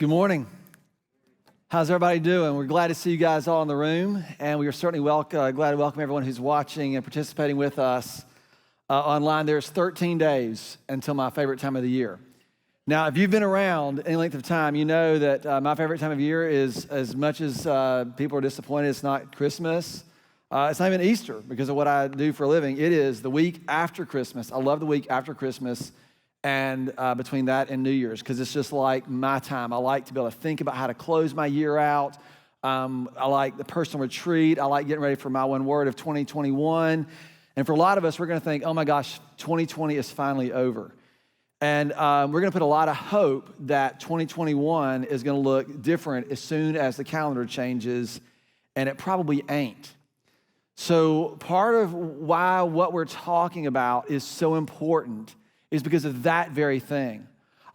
Good morning. How's everybody doing? We're glad to see you guys all in the room, and we are certainly glad to welcome everyone who's watching and participating with us online. There's 13 days until my favorite time of the year. Now, if you've been around any length of time, you know that my favorite time of year is, as much as people are disappointed it's not Christmas, it's not even Easter because of what I do for a living. It is the week after Christmas. I love the week after Christmas and between that and New Year's, because it's just like my time. I like to be able to think about how to close my year out. I like the personal retreat. I like getting ready for my one word of 2021. And for a lot of us, we're going to think, oh my gosh, 2020 is finally over. And we're going to put a lot of hope that 2021 is going to look different as soon as the calendar changes, and it probably ain't. So part of why what we're talking about is so important is because of that very thing.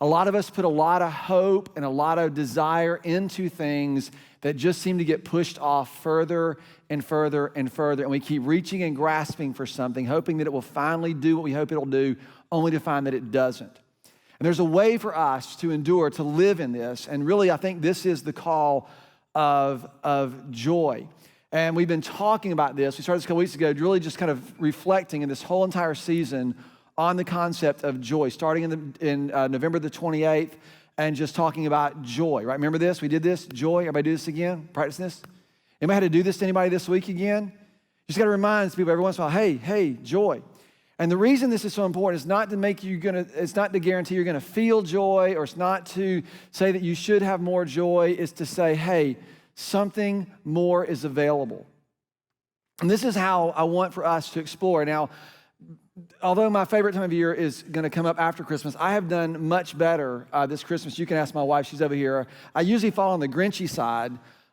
A lot of us put a lot of hope and a lot of desire into things that just seem to get pushed off further and further and further, and we keep reaching and grasping for something, hoping that it will finally do what we hope it'll do, only to find that it doesn't. And there's a way for us to endure, to live in this, and really I think this is the call of joy. And we've been talking about this. We started this a couple weeks ago, really just kind of reflecting in this whole entire season on the concept of joy, starting in November the 28th, and just talking about joy, right? Remember this? We did this, joy. Everybody do this again? Practice this? Anybody had to do this to anybody this week again? You just got to remind people every once in a while, hey, joy. And the reason this is so important is not to make you it's not to guarantee you're gonna feel joy, or it's not to say that you should have more joy. It's to say, hey, something more is available. And this is how I want for us to explore. Now, although my favorite time of year is going to come up after Christmas, I have done much better this Christmas. You can ask my wife, she's over here. I usually fall on the Grinchy side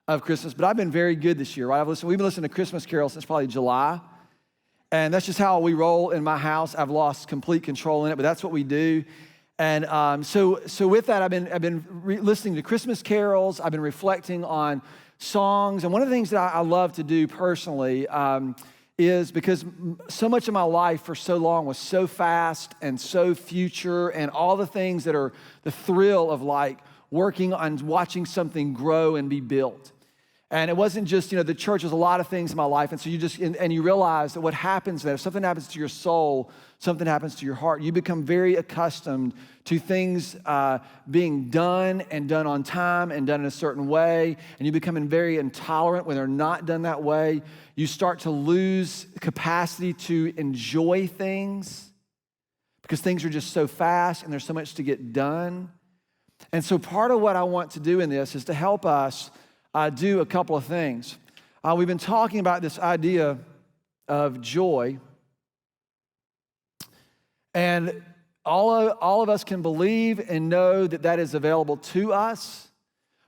of Christmas, but I've been very good this year, right? We've been listening to Christmas carols since probably July, and that's just how we roll in my house. I've lost complete control in it, but that's what we do. And so with that, I've been listening to Christmas carols. I've been reflecting on songs, and one of the things that I love to do personally is because so much of my life for so long was so fast and so future, and all the things that are the thrill of like working on watching something grow and be built. And it wasn't just, the church was a lot of things in my life. And so you realize that what happens there, if something happens to your soul, something happens to your heart, you become very accustomed to things being done and done on time and done in a certain way. And you become very intolerant when they're not done that way. You start to lose capacity to enjoy things because things are just so fast and there's so much to get done. And so part of what I want to do in this is to help us do a couple of things. We've been talking about this idea of joy, and all of us can believe and know that that is available to us,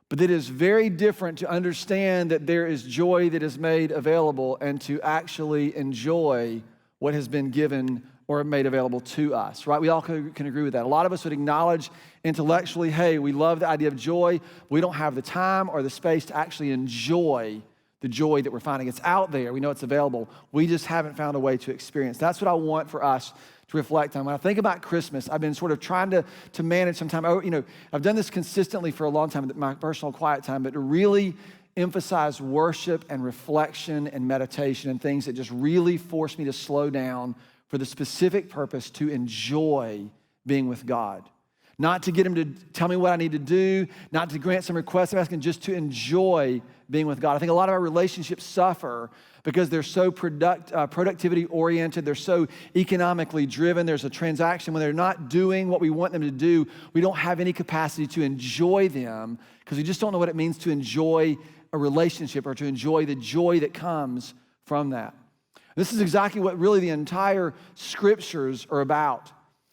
but it is very different to understand that there is joy that is made available and to actually enjoy what has been given or made available to us, right? We all can agree with that. A lot of us would acknowledge intellectually, hey, we love the idea of joy. We don't have the time or the space to actually enjoy the joy that we're finding. It's out there. We know it's available. We just haven't found a way to experience. That's what I want for us to reflect on. When I think about Christmas, I've been sort of trying to manage some time. I've done this consistently for a long time, my personal quiet time, but to really emphasize worship and reflection and meditation and things that just really force me to slow down for the specific purpose to enjoy being with God. Not to get him to tell me what I need to do, not to grant some requests I'm asking, just to enjoy being with God. I think a lot of our relationships suffer because they're so productivity oriented, they're so economically driven, there's a transaction. When they're not doing what we want them to do, we don't have any capacity to enjoy them because we just don't know what it means to enjoy a relationship or to enjoy the joy that comes from that. This is exactly what really the entire scriptures are about.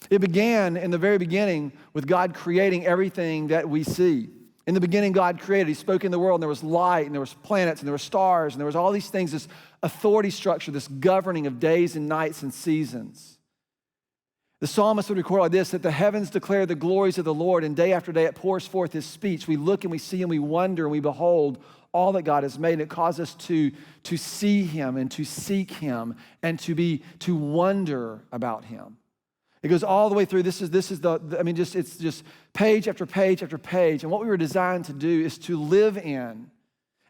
It began in the very beginning with God creating everything that we see. In the beginning, God created. He spoke in the world, and there was light, and there was planets, and there were stars, and there was all these things, this authority structure, this governing of days and nights and seasons. The psalmist would record like this, that the heavens declare the glories of the Lord, and day after day it pours forth his speech. We look and we see and we wonder and we behold all that God has made. And it causes us to see him and to seek him and to wonder about him. It goes all the way through. It's just page after page after page. And what we were designed to do is to live in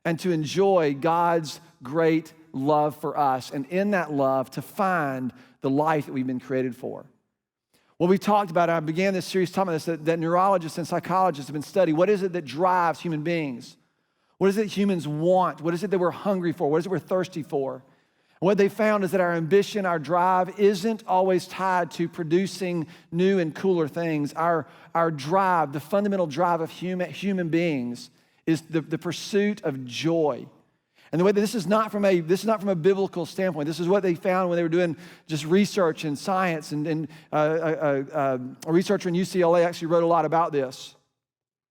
and to enjoy God's great love for us. And in that love, to find the life that we've been created for. What we talked about, I began this series talking about this, that neurologists and psychologists have been studying what is it that drives human beings? What is it humans want? What is it that we're hungry for? What is it we're thirsty for? And what they found is that our ambition, our drive isn't always tied to producing new and cooler things. Our drive, the fundamental drive of human beings is the pursuit of joy. And the way that this is not from a biblical standpoint. This is what they found when they were doing just research in science, and a researcher in UCLA actually wrote a lot about this.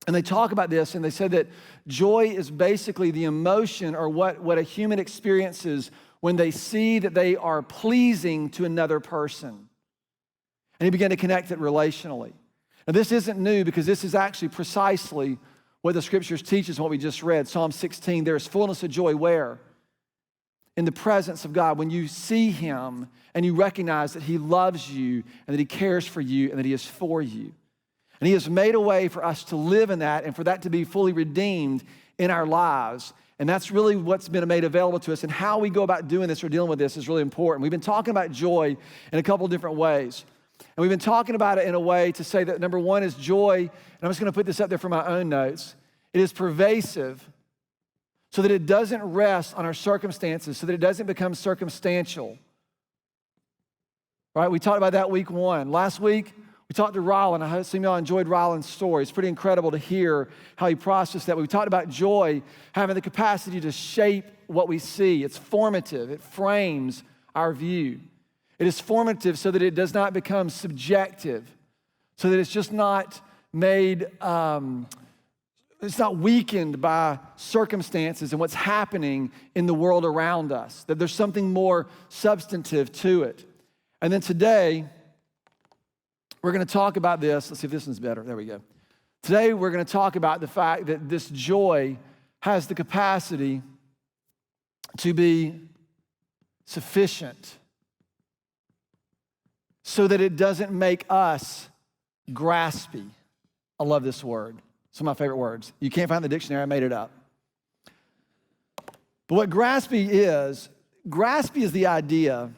And they talk about this, and they said that joy is basically the emotion or what a human experiences when they see that they are pleasing to another person. And he began to connect it relationally. Now this isn't new, because this is actually precisely what the scriptures teach us, what we just read. Psalm 16, there is fullness of joy where? In the presence of God. When you see him and you recognize that he loves you and that he cares for you and that he is for you. And he has made a way for us to live in that and for that to be fully redeemed in our lives. And that's really what's been made available to us. And how we go about doing this or dealing with this is really important. We've been talking about joy in a couple different ways. And we've been talking about it in a way to say that number one is joy, and I'm just going to put this up there for my own notes. It is pervasive so that it doesn't rest on our circumstances, so that it doesn't become circumstantial. Right? We talked about that week one. Last week, we talked to Rollin. I hope some of y'all enjoyed Rollin's story. It's pretty incredible to hear how he processed that. We talked about joy having the capacity to shape what we see. It's formative. It frames our view. It is formative so that it does not become subjective, so that it's just not made, it's not weakened by circumstances and what's happening in the world around us, that there's something more substantive to it. And then today, we're going to talk about this. Let's see if this one's better. There we go. Today, we're going to talk about the fact that this joy has the capacity to be sufficient so that it doesn't make us graspy. I love this word. It's one of my favorite words. You can't find the dictionary, I made it up. But what graspy is the idea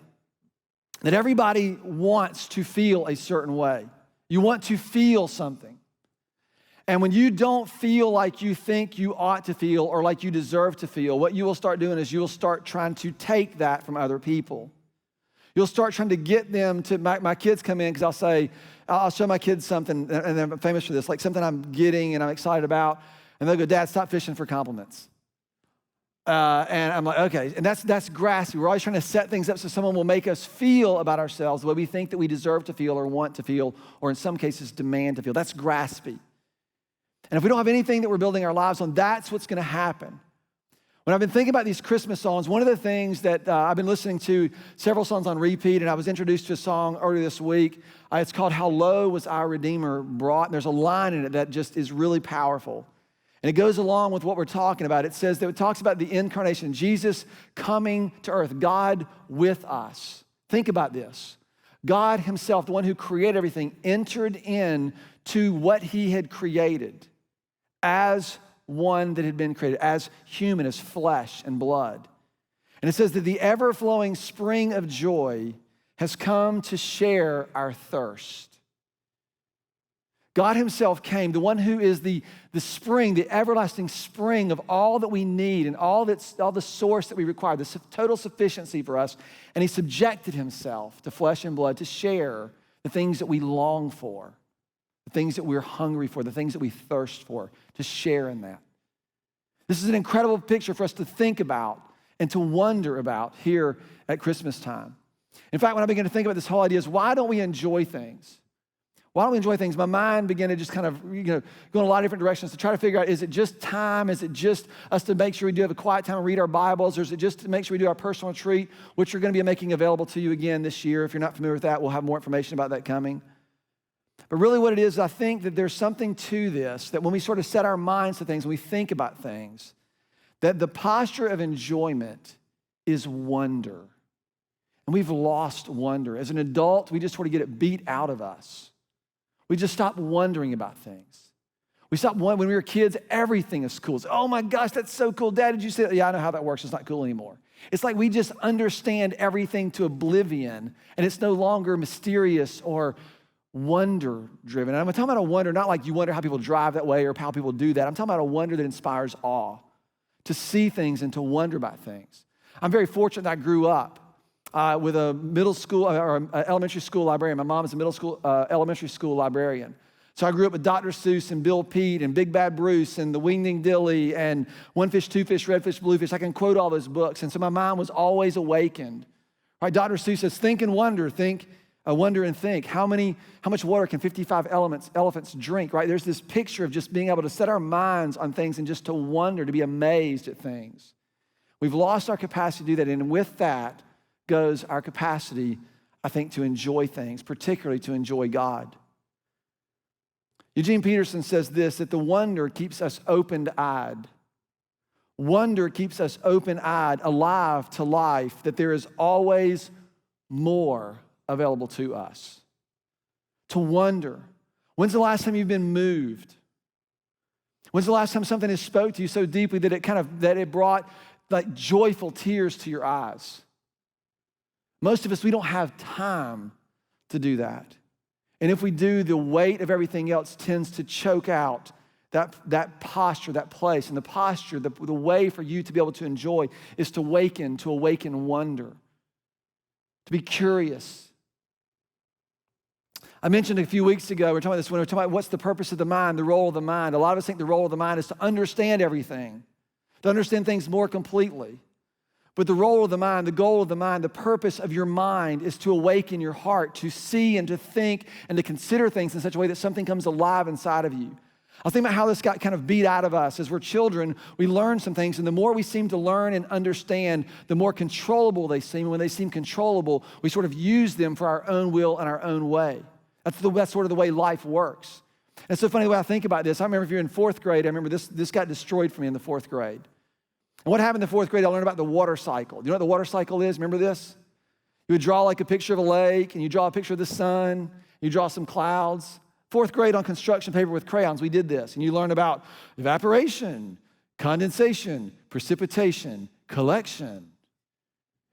that everybody wants to feel a certain way. You want to feel something. And when you don't feel like you think you ought to feel or like you deserve to feel, what you will start doing is you will start trying to take that from other people. You'll start trying to get them to, my kids come in because I'll show my kids something, and I'm famous for this, like something I'm getting and I'm excited about, and they'll go, Dad, stop fishing for compliments. And I'm like, okay, and that's graspy. We're always trying to set things up so someone will make us feel about ourselves the way we think that we deserve to feel or want to feel, or in some cases demand to feel. That's graspy. And if we don't have anything that we're building our lives on, that's what's going to happen. When I've been thinking about these Christmas songs, one of the things that I've been listening to several songs on repeat, and I was introduced to a song earlier this week. It's called How Low Was Our Redeemer Brought. And there's a line in it that just is really powerful. And it goes along with what we're talking about. It says that it talks about the incarnation, Jesus coming to earth, God with us. Think about this. God himself, the one who created everything, entered in to what he had created as one that had been created, as human, as flesh and blood. And it says that the ever-flowing spring of joy has come to share our thirst. God himself came, the one who is the spring, the everlasting spring of all that we need and all the source that we require, the total sufficiency for us. And he subjected himself to flesh and blood to share the things that we long for, the things that we're hungry for, the things that we thirst for, to share in that. This is an incredible picture for us to think about and to wonder about here at Christmas time. In fact, when I began to think about this whole idea is, why don't we enjoy things? Why don't we enjoy things? My mind began to just kind of go in a lot of different directions to try to figure out, is it just time? Is it just us to make sure we do have a quiet time and read our Bibles? Or is it just to make sure we do our personal retreat, which we're going to be making available to you again this year? If you're not familiar with that, we'll have more information about that coming. But really what it is, I think that there's something to this, that when we sort of set our minds to things, when we think about things, that the posture of enjoyment is wonder. And we've lost wonder. As an adult, we just sort of get it beat out of us. We just stop wondering about things. We stopped when we were kids, everything is cool. It's, oh my gosh, that's so cool. Dad, did you say that? Yeah, I know how that works. It's not cool anymore. It's like we just understand everything to oblivion, and it's no longer mysterious or wonder-driven. And I'm talking about a wonder, not like you wonder how people drive that way or how people do that. I'm talking about a wonder that inspires awe, to see things and to wonder about things. I'm very fortunate that I grew up with a middle school or elementary school librarian. My mom is a middle school, elementary school librarian. So I grew up with Dr. Seuss and Bill Pete and Big Bad Bruce and The Wingding Dilly and One Fish, Two Fish, Red Fish, Blue Fish. I can quote all those books. And so my mind was always awakened. Right? Dr. Seuss says, think and wonder, wonder and think. How much water can 55 elephants drink, right? There's this picture of just being able to set our minds on things and just to wonder, to be amazed at things. We've lost our capacity to do that. And with that goes our capacity, I think, to enjoy things, particularly to enjoy God. Eugene Peterson says this, that the wonder keeps us open-eyed. Wonder keeps us open-eyed, alive to life, that there is always more available to us. To wonder. When's the last time you've been moved? When's the last time something has spoke to you so deeply that it brought like joyful tears to your eyes? Most of us, we don't have time to do that. And if we do, the weight of everything else tends to choke out that posture, that place. And the posture, the way for you to be able to enjoy is to awaken wonder, to be curious. I mentioned a few weeks ago, we were talking about what's the purpose of the mind, the role of the mind. A lot of us think the role of the mind is to understand everything, to understand things more completely. But the role of the mind, the goal of the mind, the purpose of your mind is to awaken your heart, to see and to think and to consider things in such a way that something comes alive inside of you. I was thinking about how this got kind of beat out of us. As we're children, we learn some things, and the more we seem to learn and understand, the more controllable they seem. When they seem controllable, we sort of use them for our own will and our own way. That's sort of the way life works. And it's so funny the way I think about this. I remember if you're in fourth grade, I remember this got destroyed for me in the fourth grade. And what happened in the fourth grade, I learned about the water cycle. Do you know what the water cycle is? Remember this? You would draw like a picture of a lake, and you draw a picture of the sun, you draw some clouds. Fourth grade on construction paper with crayons, we did this. And you learn about evaporation, condensation, precipitation, collection.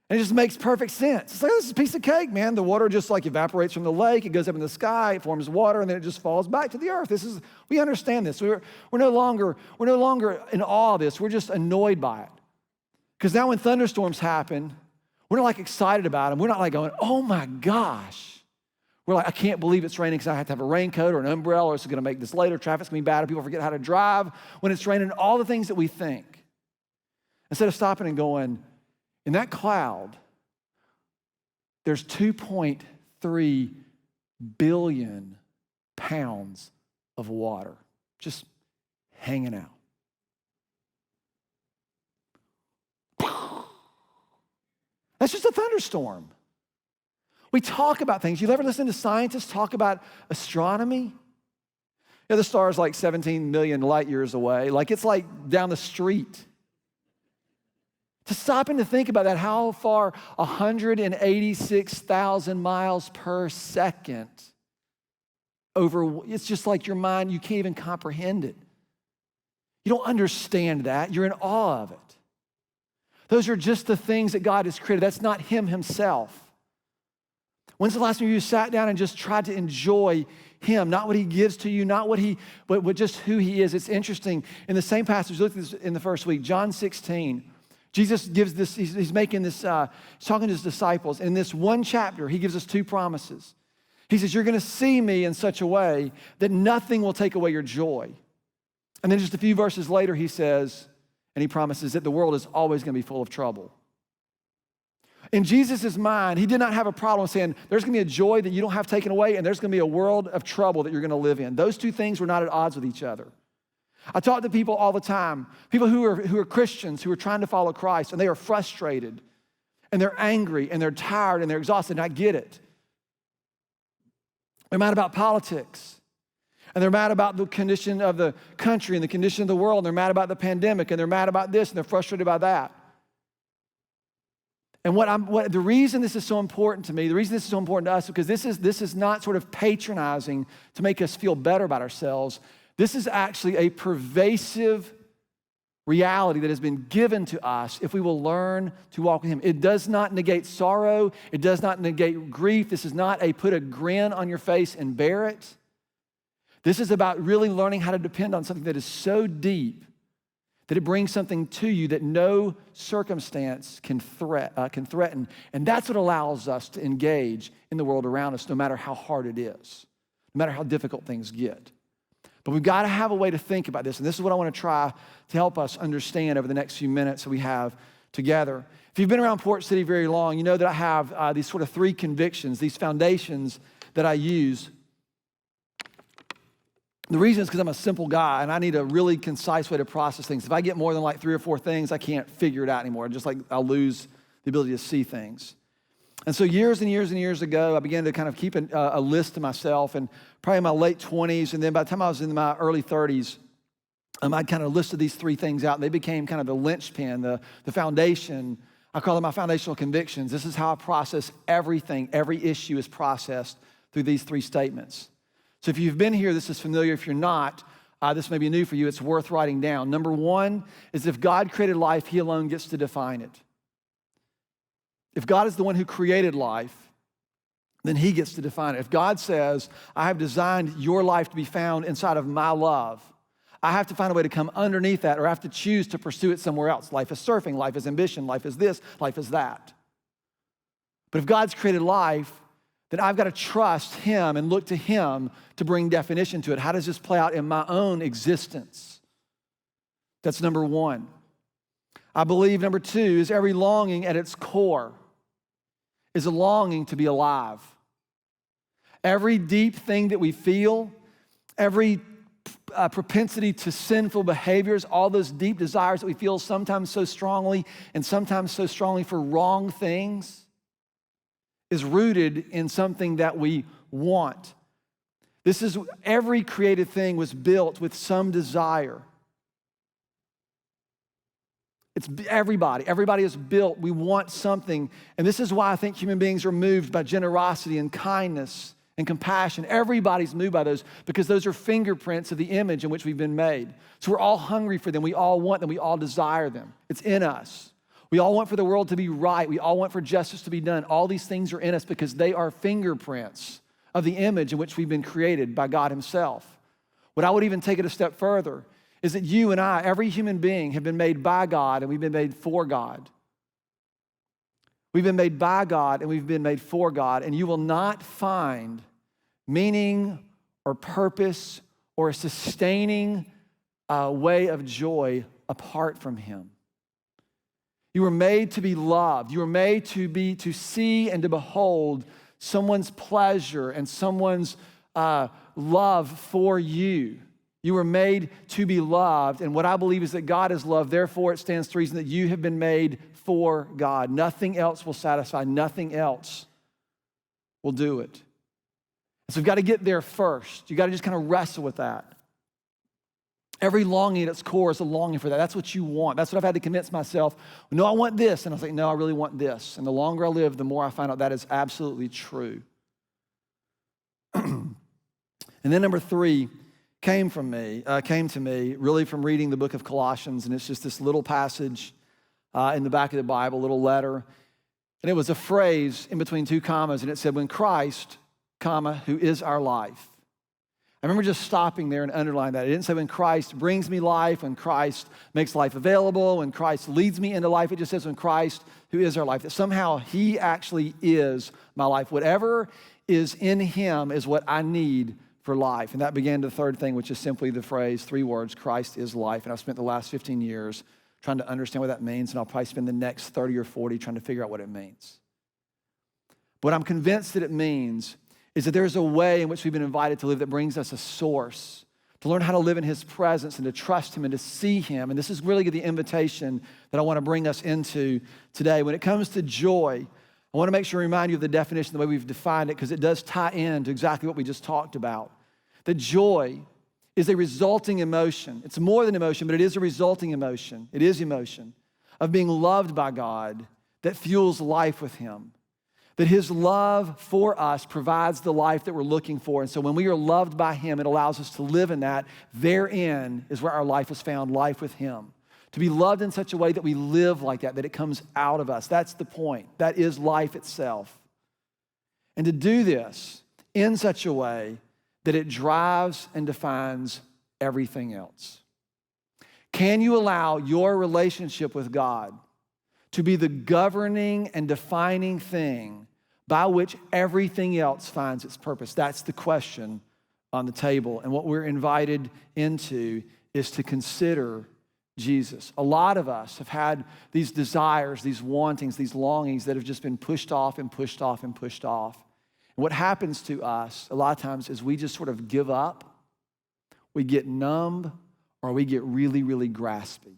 And it just makes perfect sense. It's like, this is a piece of cake, man. The water just like evaporates from the lake, it goes up in the sky, it forms water, and then it just falls back to the earth. We understand this. We're no longer in awe of this. We're just annoyed by it. Because now when thunderstorms happen, we're not like excited about them. We're not like going, oh my gosh. We're like, I can't believe it's raining because I have to have a raincoat or an umbrella, or it's going to make this later. Traffic's going to be bad, and people forget how to drive when it's raining. All the things that we think. Instead of stopping and going, in that cloud, there's 2.3 billion pounds of water just hanging out. That's just a thunderstorm. We talk about things. You ever listen to scientists talk about astronomy? Yeah, the star is like 17 million light years away. Like it's like down the street. To stop and to think about that, how far? 186,000 miles per second over, it's just like your mind, you can't even comprehend it. You don't understand that. You're in awe of it. Those are just the things that God has created. That's not Him Himself. When's the last time you sat down and just tried to enjoy Him, not what He gives to you, but just who He is? It's interesting. In the same passage, look at this in the first week, John 16. Jesus gives this, he's making this, he's talking to his disciples. In this one chapter, he gives us two promises. He says, you're going to see me in such a way that nothing will take away your joy. And then just a few verses later, he says, and he promises that the world is always going to be full of trouble. In Jesus' mind, he did not have a problem saying, there's going to be a joy that you don't have taken away, and there's going to be a world of trouble that you're going to live in. Those two things were not at odds with each other. I talk to people all the time, people who are Christians, who are trying to follow Christ, and they are frustrated, and they're angry, and they're tired, and they're exhausted, and I get it. They're mad about politics, and they're mad about the condition of the country and the condition of the world, and they're mad about the pandemic, and they're mad about this, and they're frustrated about that. And the reason this is so important to me, the reason this is so important to us, because this is not sort of patronizing to make us feel better about ourselves. This is actually a pervasive reality that has been given to us if we will learn to walk with him. It does not negate sorrow. It does not negate grief. This is not a put a grin on your face and bear it. This is about really learning how to depend on something that is so deep that it brings something to you that no circumstance can threaten. And that's what allows us to engage in the world around us, no matter how hard it is, no matter how difficult things get. But we've got to have a way to think about this, and this is what I want to try to help us understand over the next few minutes that we have together. If you've been around Port City very long, you know that I have these sort of three convictions, these foundations that I use. The reason is because I'm a simple guy and I need a really concise way to process things. If I get more than like 3 or 4 things, I can't figure it out anymore. Just like I'll lose the ability to see things. And so years and years and years ago, I began to kind of keep a list to myself, and probably in my late 20s, and then by the time I was in my early 30s, I'd kind of listed these 3 things out, and they became kind of the linchpin, the foundation. I call them my foundational convictions. This is how I process everything. Every issue is processed through these 3 statements. So if you've been here, this is familiar. If you're not, this may be new for you. It's worth writing down. Number 1 is if God created life, he alone gets to define it. If God is the one who created life, then he gets to define it. If God says, I have designed your life to be found inside of my love, I have to find a way to come underneath that, or I have to choose to pursue it somewhere else. Life is surfing, life is ambition, life is this, life is that. But if God's created life, then I've got to trust him and look to him to bring definition to it. How does this play out in my own existence? That's number 1. I believe number 2 is every longing at its core is a longing to be alive. Every deep thing that we feel, every propensity to sinful behaviors, all those deep desires that we feel sometimes so strongly and sometimes so strongly for wrong things, is rooted in something that we want. This is every created thing was built with some desire. It's everybody. Everybody is built. We want something. And this is why I think human beings are moved by generosity and kindness and compassion. Everybody's moved by those because those are fingerprints of the image in which we've been made. So we're all hungry for them. We all want them. We all desire them. It's in us. We all want for the world to be right. We all want for justice to be done. All these things are in us because they are fingerprints of the image in which we've been created by God himself. What I would even take it a step further is that you and I, every human being, have been made by God and we've been made for God. We've been made by God and we've been made for God, and you will not find meaning or purpose or a sustaining way of joy apart from him. You were made to be loved. You were made to see and to behold someone's pleasure and someone's love for you. You were made to be loved, and what I believe is that God is love. Therefore, it stands to reason that you have been made for God. Nothing else will satisfy. Nothing else will do it. So we've got to get there first. You've got to just kind of wrestle with that. Every longing at its core is a longing for that. That's what you want. That's what I've had to convince myself. No, I want this. And I was like, no, I really want this. And the longer I live, the more I find out that is absolutely true. And then number 3 came to me really from reading the book of Colossians. And it's just this little passage in the back of the Bible, a little letter. And it was a phrase in between 2 commas. And it said, when Christ, comma, who is our life. I remember just stopping there and underlining that. It didn't say when Christ brings me life, when Christ makes life available, when Christ leads me into life. It just says when Christ, who is our life, that somehow he actually is my life. Whatever is in him is what I need for life. And that began the 3rd thing, which is simply the phrase, 3 words, Christ is life. And I've spent the last 15 years trying to understand what that means, and I'll probably spend the next 30 or 40 trying to figure out what it means. But I'm convinced that it means is that there's a way in which we've been invited to live that brings us a source, to learn how to live in his presence and to trust him and to see him. And this is really the invitation that I want to bring us into today. When it comes to joy, I want to make sure to remind you of the definition, the way we've defined it, because it does tie in to exactly what we just talked about. That joy is a resulting emotion. It's more than emotion, but it is a resulting emotion. It is emotion of being loved by God that fuels life with him. That his love for us provides the life that we're looking for. And so when we are loved by him, it allows us to live in that. Therein is where our life is found, life with him. To be loved in such a way that we live like that it comes out of us. That's the point. That is life itself. And to do this in such a way that it drives and defines everything else. Can you allow your relationship with God to be the governing and defining thing by which everything else finds its purpose? That's the question on the table. And what we're invited into is to consider Jesus. A lot of us have had these desires, these wantings, these longings that have just been pushed off and pushed off and pushed off. And what happens to us a lot of times is we just sort of give up, we get numb, or we get really, really graspy.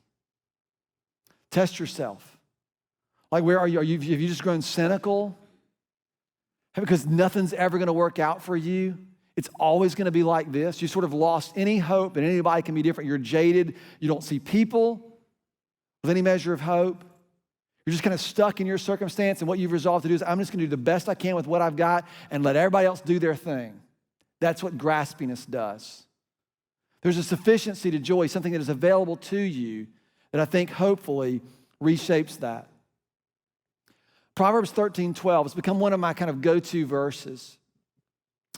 Test yourself. Like, where are you? Have you just grown cynical? Because nothing's ever going to work out for you. It's always going to be like this. You sort of lost any hope that anybody can be different. You're jaded. You don't see people with any measure of hope. You're just kind of stuck in your circumstance, and what you've resolved to do is, I'm just going to do the best I can with what I've got and let everybody else do their thing. That's what graspiness does. There's a sufficiency to joy, something that is available to you that I think hopefully reshapes that. Proverbs 13:12 has become one of my kind of go-to verses.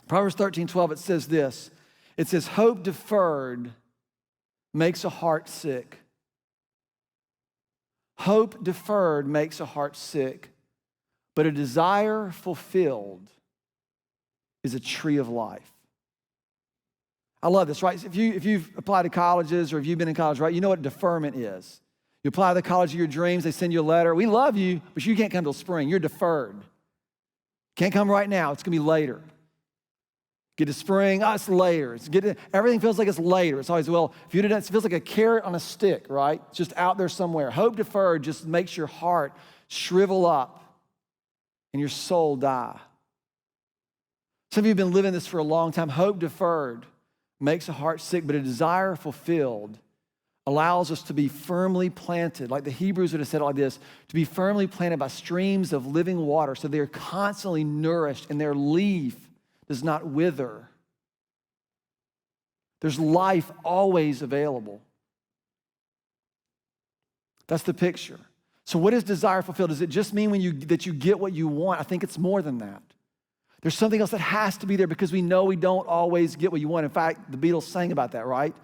Proverbs 13:12, it says this. It says, hope deferred makes a heart sick. Hope deferred makes a heart sick, but a desire fulfilled is a tree of life. I love this, right? If you've applied to colleges or if you've been in college, right, you know what deferment is. You apply to the college of your dreams, they send you a letter. We love you, but you can't come till spring. You're deferred. Can't come right now. It's going to be later. Get to spring, it's later. Everything feels like it's later. It's always, well, if you'd have done it feels like a carrot on a stick, right? It's just out there somewhere. Hope deferred just makes your heart shrivel up and your soul die. Some of you have been living this for a long time. Hope deferred makes a heart sick, but a desire fulfilled allows us to be firmly planted, like the Hebrews would have said it like this, to be firmly planted by streams of living water, so they're constantly nourished and their leaf does not wither. There's life always available. That's the picture. So what is desire fulfilled? Does it just mean that you get what you want? I think it's more than that. There's something else that has to be there because we know we don't always get what you want. In fact, the Beatles sang about that, right?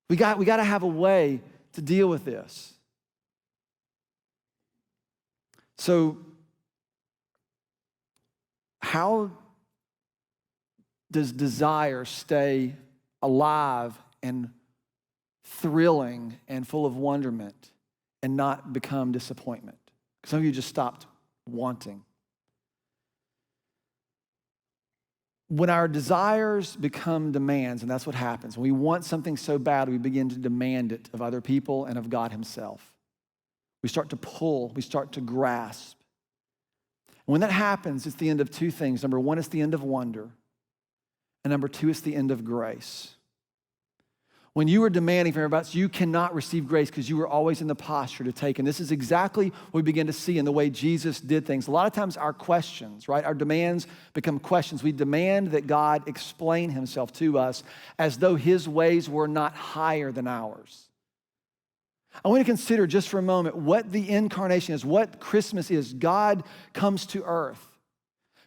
We got to have a way to deal with this. So, how does desire stay alive and thrilling and full of wonderment and not become disappointment? Some of you just stopped wanting. When our desires become demands, and that's what happens, when we want something so bad, we begin to demand it of other people and of God himself. We start to pull, we start to grasp. When that happens, it's the end of two things. Number one, it's the end of wonder. And number two, it's the end of grace. When you are demanding from everybody else, you cannot receive grace because you were always in the posture to take. And this is exactly what we begin to see in the way Jesus did things. A lot of times our questions, right, our demands become questions. We demand that God explain himself to us as though his ways were not higher than ours. I want to consider just for a moment what the incarnation is, what Christmas is. God comes to earth.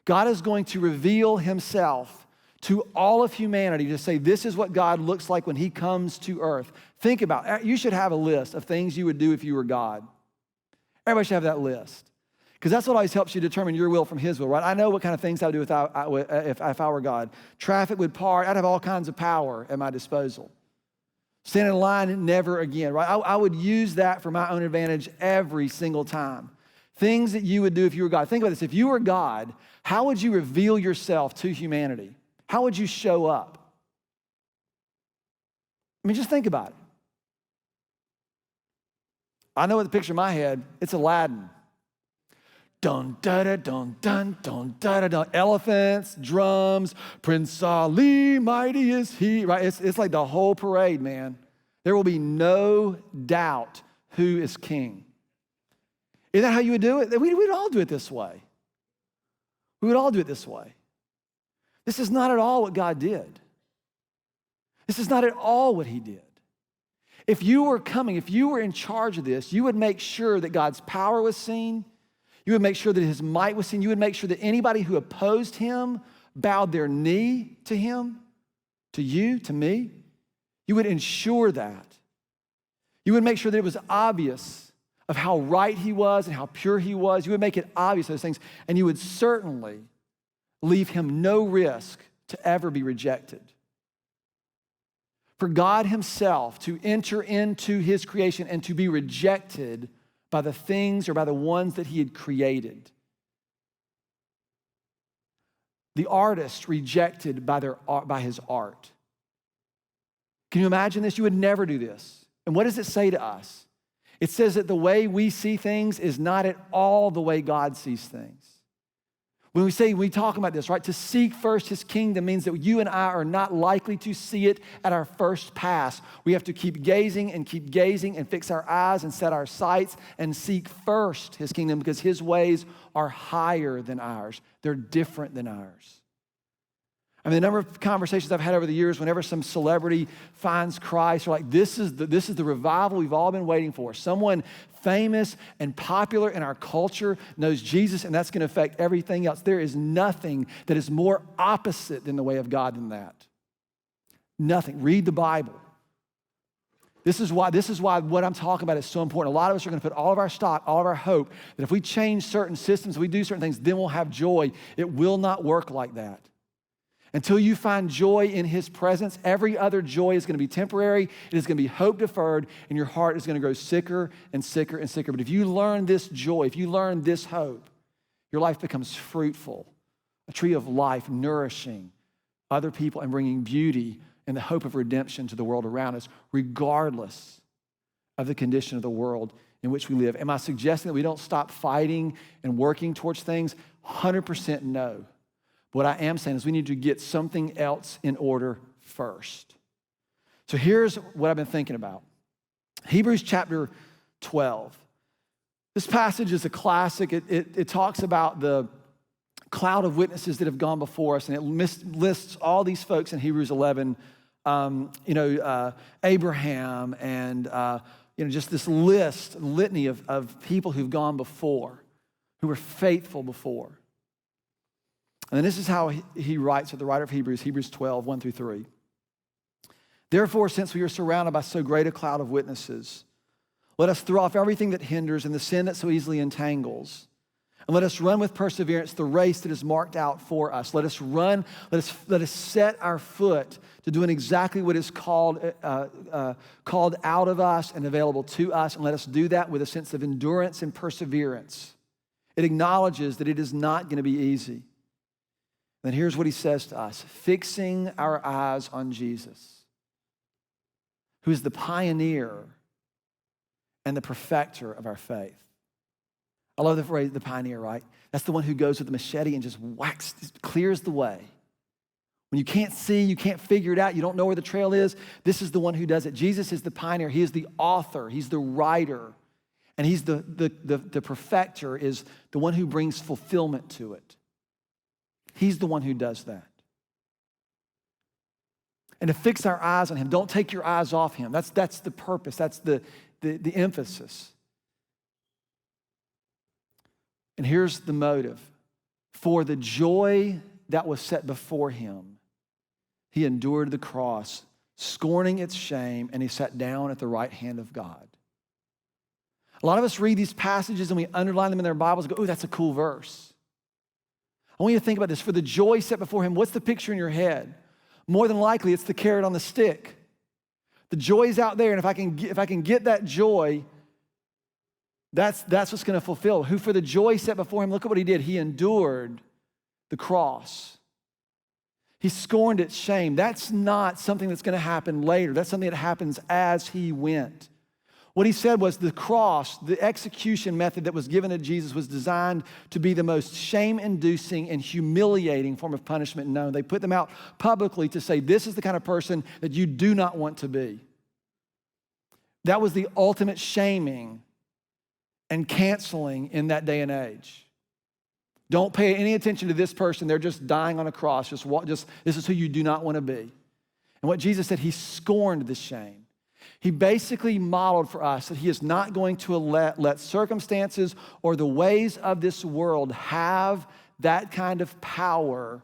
God is going to reveal himself to all of humanity to say, this is what God looks like when he comes to earth. Think about it. You should have a list of things you would do if you were God. Everybody should have that list. Because that's what always helps you determine your will from his will, right? I know what kind of things I would do if I were God. Traffic would part. I'd have all kinds of power at my disposal. Stand in line, never again, right? I would use that for my own advantage every single time. Things that you would do if you were God. Think about this. If you were God, how would you reveal yourself to humanity? How would you show up? I mean, just think about it. I know what the picture in my head, it's Aladdin. Dun, da, da, dun, dun, dun, da, da, dun. Elephants, drums, Prince Ali, mighty is he, right? It's like the whole parade, man. There will be no doubt who is king. Isn't that how you would do it? We'd all do it this way. We would all do it this way. This is not at all what God did. This is not at all what he did. If you were coming, if you were in charge of this, you would make sure that God's power was seen. You would make sure that his might was seen. You would make sure that anybody who opposed him bowed their knee to him, to you, to me. You would ensure that. You would make sure that it was obvious of how right he was and how pure he was. You would make it obvious, those things, and you would certainly leave him no risk to ever be rejected. For God himself to enter into his creation and to be rejected by the things or by the ones that he had created. The artist rejected by his art. Can you imagine this? You would never do this. And what does it say to us? It says that the way we see things is not at all the way God sees things. When we talk about this, right? To seek first his kingdom means that you and I are not likely to see it at our first pass. We have to keep gazing and fix our eyes and set our sights and seek first his kingdom because his ways are higher than ours. They're different than ours. I mean, the number of conversations I've had over the years, whenever some celebrity finds Christ, are like, this is the revival we've all been waiting for. Someone famous and popular in our culture knows Jesus, and that's going to affect everything else. There is nothing that is more opposite than the way of God than that. Nothing. Read the Bible. This is why what I'm talking about is so important. A lot of us are going to put all of our stock, all of our hope, that if we change certain systems, we do certain things, then we'll have joy. It will not work like that. Until you find joy in his presence, every other joy is going to be temporary. It is going to be hope deferred, and your heart is going to grow sicker and sicker and sicker. But if you learn this joy, if you learn this hope, your life becomes fruitful, a tree of life, nourishing other people and bringing beauty and the hope of redemption to the world around us, regardless of the condition of the world in which we live. Am I suggesting that we don't stop fighting and working towards things? 100% no. What I am saying is we need to get something else in order first. So here's what I've been thinking about. Hebrews chapter 12. This passage is a classic. It talks about the cloud of witnesses that have gone before us, and it lists all these folks in Hebrews 11, Abraham and just this litany of people who've gone before, who were faithful before. And then this is how he writes, the writer of Hebrews 12, 1 through 3. Therefore, since we are surrounded by so great a cloud of witnesses, let us throw off everything that hinders and the sin that so easily entangles. And let us run with perseverance the race that is marked out for us. Let us set our foot to doing exactly what is called out of us and available to us. And let us do that with a sense of endurance and perseverance. It acknowledges that it is not going to be easy. Then here's what he says to us, fixing our eyes on Jesus, who is the pioneer and the perfecter of our faith. I love the phrase, the pioneer, right? That's the one who goes with the machete and just clears the way. When you can't see, you can't figure it out, you don't know where the trail is, this is the one who does it. Jesus is the pioneer. He is the author. He's the writer. And he's the perfecter, is the one who brings fulfillment to it. He's the one who does that. And to fix our eyes on him, don't take your eyes off him. That's the purpose. That's the emphasis. And here's the motive. For the joy that was set before him, he endured the cross, scorning its shame, and he sat down at the right hand of God. A lot of us read these passages and we underline them in their Bibles and go, oh, that's a cool verse. I want you to think about this. For the joy set before him, what's the picture in your head? More than likely, it's the carrot on the stick. The joy's out there, and if I can get that joy, that's what's going to fulfill. Who for the joy set before him, look at what he did. He endured the cross. He scorned its shame. That's not something that's going to happen later. That's something that happens as he went. What he said was the cross, the execution method that was given to Jesus was designed to be the most shame-inducing and humiliating form of punishment known. They put them out publicly to say, this is the kind of person that you do not want to be. That was the ultimate shaming and canceling in that day and age. Don't pay any attention to this person. They're just dying on a cross. Just this is who you do not want to be. And what Jesus said, he scorned this shame. He basically modeled for us that he is not going to let circumstances or the ways of this world have that kind of power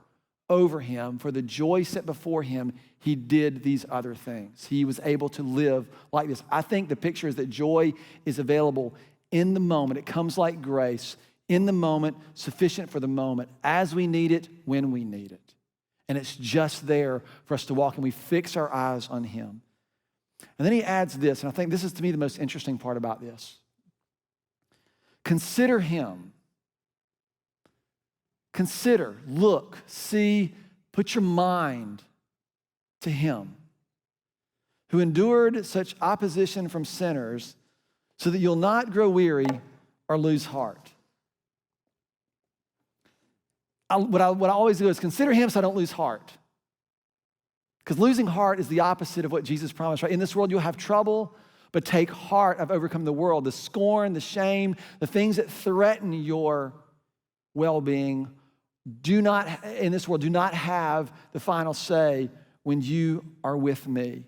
over him. For the joy set before him, he did these other things. He was able to live like this. I think the picture is that joy is available in the moment. It comes like grace, in the moment, sufficient for the moment, as we need it, when we need it. And it's just there for us to walk, and we fix our eyes on him. And then he adds this, and I think this is to me the most interesting part about this. Consider him. Consider, look, see, put your mind to him who endured such opposition from sinners so that you'll not grow weary or lose heart. What I always do is consider him so I don't lose heart. Because losing heart is the opposite of what Jesus promised, right? In this world you'll have trouble, but take heart, I've overcome the world. The scorn, the shame, the things that threaten your well-being in this world do not have the final say when you are with me,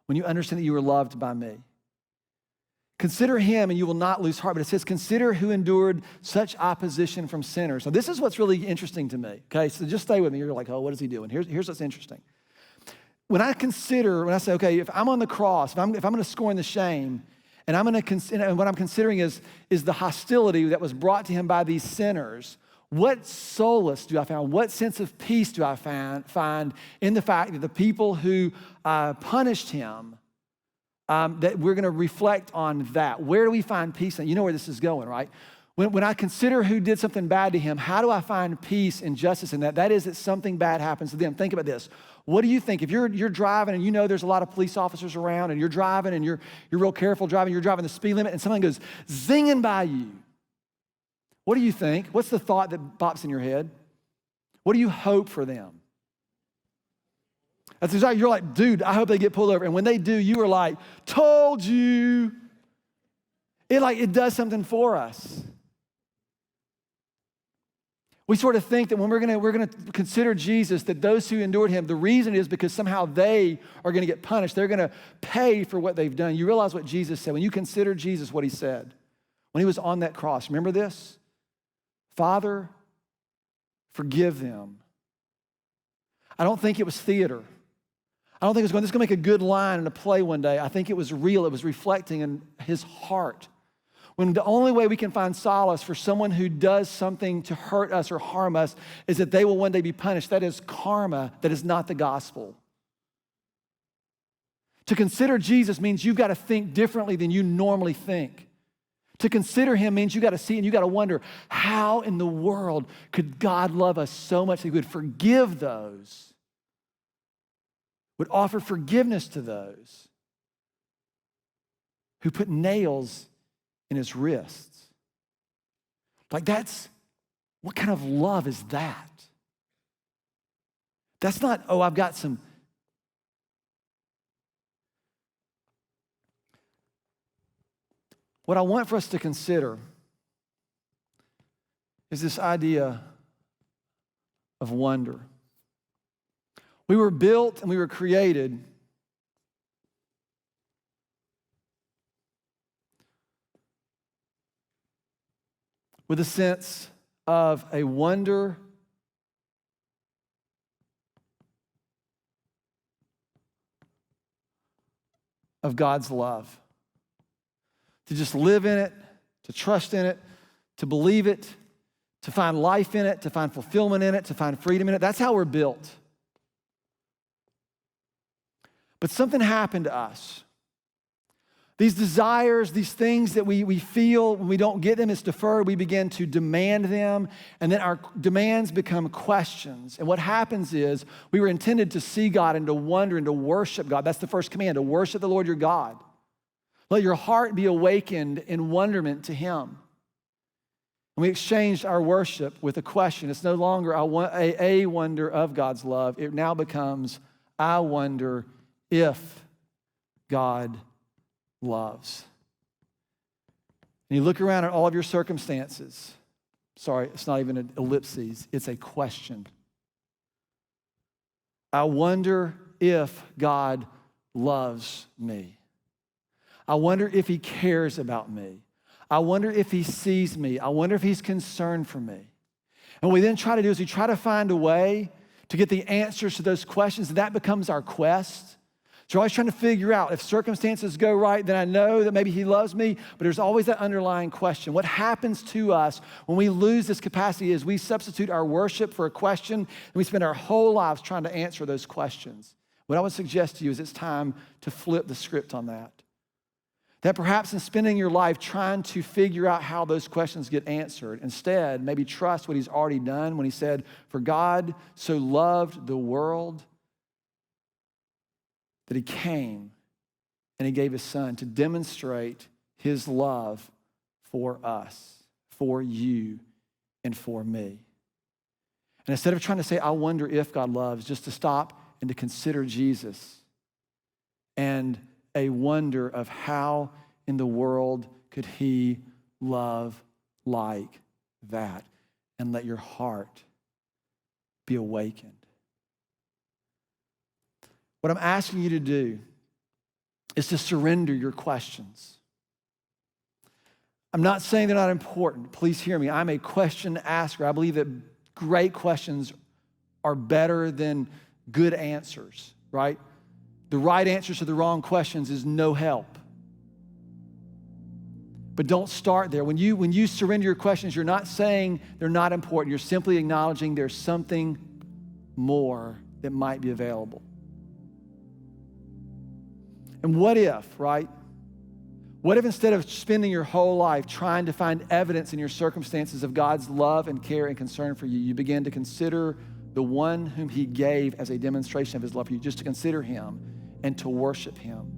when you understand that you are loved by me. Consider him and you will not lose heart. But it says, consider who endured such opposition from sinners. Now, this is what's really interesting to me, okay? So just stay with me. You're like, oh, what is he doing? Here's what's interesting. When I say, okay, if I'm on the cross, if I'm going to scorn the shame, and what I'm considering is the hostility that was brought to him by these sinners, what solace do I find? What sense of peace do I find in the fact that the people who punished him, that we're going to reflect on that? Where do we find peace? You know where this is going, right? When I consider who did something bad to him, how do I find peace and justice in that? That is that something bad happens to them. Think about this. What do you think? If you're driving and you know there's a lot of police officers around and you're driving and you're real careful driving, you're driving the speed limit and someone goes zinging by you, what do you think? What's the thought that pops in your head? What do you hope for them? That's exactly, you're like, dude, I hope they get pulled over. And when they do, you are like, told you. It does something for us. We sort of think that when we're gonna consider Jesus, that those who endured him, the reason is because somehow they are gonna get punished. They're gonna pay for what they've done. You realize what Jesus said. When you consider Jesus, what he said, when he was on that cross, remember this? Father, forgive them. I don't think it was theater. I don't think it was this is going to make a good line in a play one day. I think it was real. It was reflecting in his heart. When the only way we can find solace for someone who does something to hurt us or harm us is that they will one day be punished. That is karma. That is not the gospel. To consider Jesus means you've got to think differently than you normally think. To consider him means you got to see and you got to wonder, how in the world could God love us so much that he would forgive those, would offer forgiveness to those who put nails in his wrists? What kind of love is that? That's not, oh, I've got some. What I want for us to consider is this idea of wonder. We were built and we were created with a sense of a wonder of God's love. To just live in it, to trust in it, to believe it, to find life in it, to find fulfillment in it, to find freedom in it. That's how we're built. But something happened to us. These desires, these things that we feel when we don't get them, it's deferred. We begin to demand them, and then our demands become questions. And what happens is we were intended to see God and to wonder and to worship God. That's the first command, to worship the Lord your God. Let your heart be awakened in wonderment to him. And we exchanged our worship with a question. It's no longer a wonder of God's love. It now becomes, I wonder if God loves. and you look around at all of your circumstances, sorry, it's not even an ellipses, it's a question. I wonder if God loves me. I wonder if he cares about me. I wonder if he sees me. I wonder if he's concerned for me. And what we then try to do is we try to find a way to get the answers to those questions, and that becomes our quest. So we're always trying to figure out if circumstances go right, then I know that maybe he loves me, but there's always that underlying question. What happens to us when we lose this capacity is we substitute our worship for a question, and we spend our whole lives trying to answer those questions. What I would suggest to you is it's time to flip the script on that. That perhaps in spending your life trying to figure out how those questions get answered, instead, maybe trust what he's already done when he said, "For God so loved the world that he came and he gave his son to demonstrate his love for us, for you, and for me." And instead of trying to say, "I wonder if God loves," just to stop and to consider Jesus and a wonder of how in the world could he love like that, and let your heart be awakened. What I'm asking you to do is to surrender your questions. I'm not saying they're not important. Please hear me. I'm a question asker. I believe that great questions are better than good answers, right? The right answers to the wrong questions is no help. But don't start there. When you surrender your questions, you're not saying they're not important. You're simply acknowledging there's something more that might be available. And what if, right? What if instead of spending your whole life trying to find evidence in your circumstances of God's love and care and concern for you, you begin to consider the one whom he gave as a demonstration of his love for you, just to consider him and to worship him,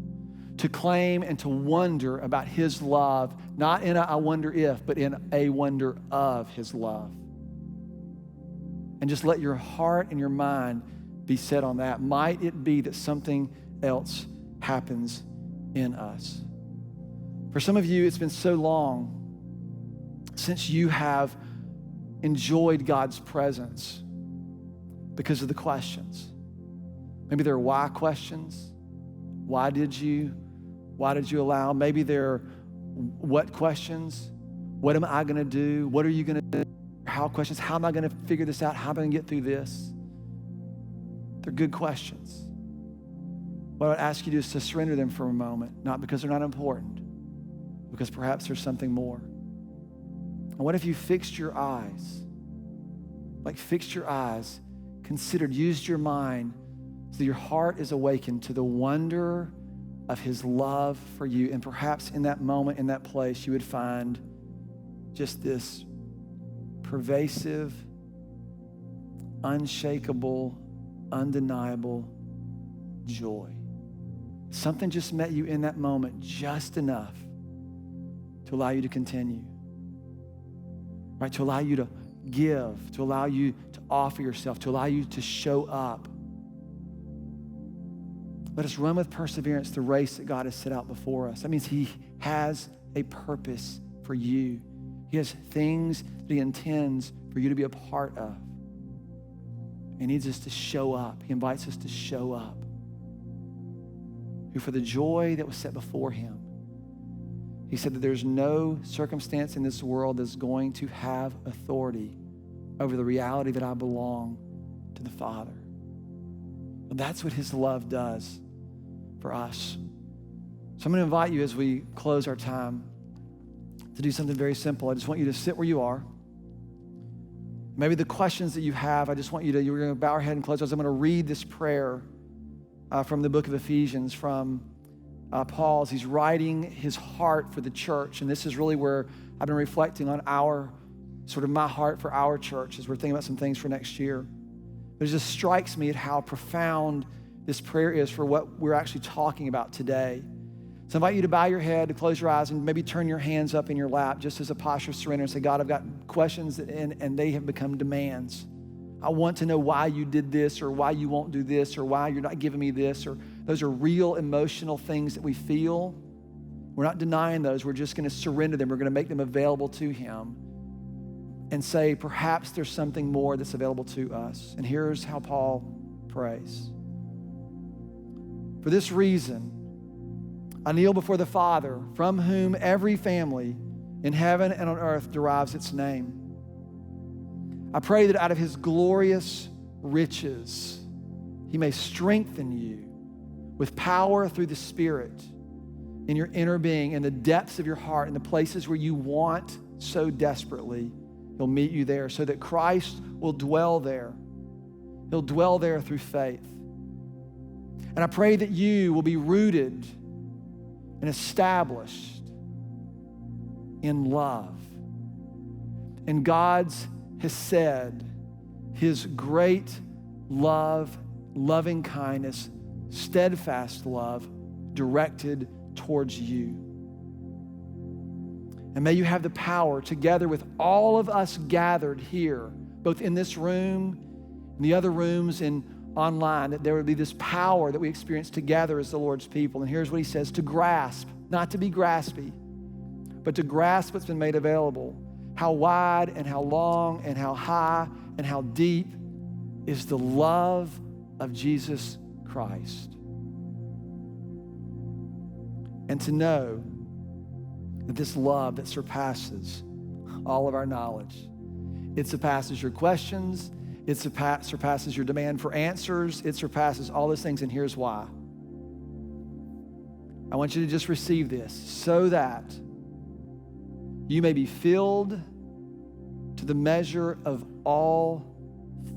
to claim and to wonder about his love, not in a I wonder if, but in a wonder of his love. And just let your heart and your mind be set on that. Might it be that something else happens in us? For some of you, it's been so long since you have enjoyed God's presence because of the questions. Maybe they're why questions. Why did you allow? Maybe they're what questions. What am I going to do? What are you going to do? How questions. How am I going to figure this out? How am I going to get through this? They're good questions. What I would ask you to do is to surrender them for a moment, not because they're not important, because perhaps there's something more. And what if you fixed your eyes, considered, used your mind so that your heart is awakened to the wonder of his love for you. And perhaps in that moment, in that place, you would find just this pervasive, unshakable, undeniable joy. Something just met you in that moment just enough to allow you to continue, right? To allow you to give, to allow you to offer yourself, to allow you to show up. Let us run with perseverance the race that God has set out before us. That means he has a purpose for you. He has things that he intends for you to be a part of. He needs us to show up. He invites us to show up. Who for the joy that was set before him, he said that there's no circumstance in this world that's going to have authority over the reality that I belong to the Father. Well, that's what his love does for us. So I'm going to invite you as we close our time to do something very simple. I just want you to sit where you are. Maybe the questions that you have, I just want you to, you're going to bow your head and close your eyes. I'm going to read this prayer from the book of Ephesians from Paul. He's writing his heart for the church. And this is really where I've been reflecting on my heart for our church as we're thinking about some things for next year. But it just strikes me at how profound this prayer is for what we're actually talking about today. So I invite you to bow your head, to close your eyes, and maybe turn your hands up in your lap just as a posture of surrender and say, God, I've got questions and they have become demands. I want to know why you did this, or why you won't do this, or why you're not giving me this, or those are real emotional things that we feel. We're not denying those. We're just going to surrender them. We're going to make them available to him and say, perhaps there's something more that's available to us. And here's how Paul prays. For this reason, I kneel before the Father, from whom every family in heaven and on earth derives its name. I pray that out of his glorious riches, he may strengthen you with power through the Spirit in your inner being, in the depths of your heart, in the places where you want so desperately. He'll meet you there so that Christ will dwell there. He'll dwell there through faith. And I pray that you will be rooted and established in love. And God's has said his great love, loving kindness, steadfast love directed towards you. And may you have the power, together with all of us gathered here, both in this room, in the other rooms, and online, that there would be this power that we experience together as the Lord's people. And here's what he says: to grasp, not to be graspy, but to grasp what's been made available. How wide and how long and how high and how deep is the love of Jesus Christ. And to know that this love that surpasses all of our knowledge, it surpasses your questions, it surpasses your demand for answers, it surpasses all those things, and here's why. I want you to just receive this so that you may be filled to the measure of all the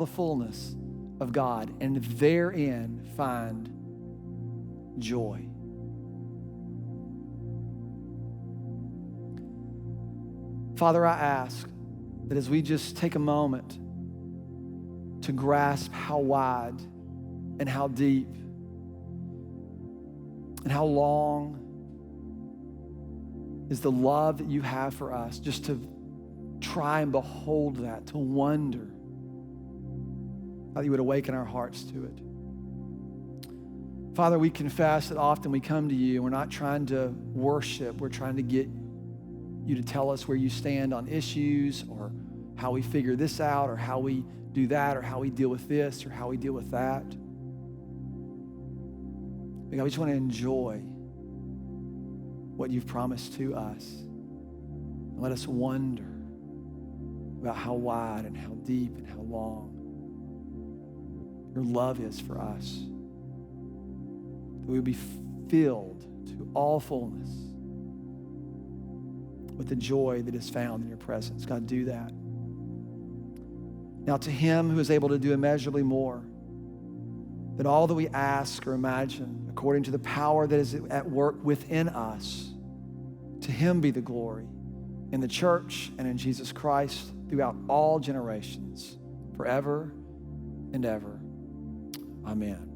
fullness of God, and therein find joy. Father, I ask that as we just take a moment to grasp how wide and how deep and how long is the love that you have for us, just to try and behold that, to wonder how you would awaken our hearts to it. Father, we confess that often we come to you and we're not trying to worship, we're trying to get you to tell us where you stand on issues, or how we figure this out, or how we do that, or how we deal with this, or how we deal with that. But God, we just want to enjoy what you've promised to us. And let us wonder about how wide and how deep and how long your love is for us. That we would be filled to all fullness with the joy that is found in your presence. God, do that. Now, to him who is able to do immeasurably more than all that we ask or imagine, according to the power that is at work within us, to him be the glory in the church and in Jesus Christ throughout all generations, forever and ever. Amen.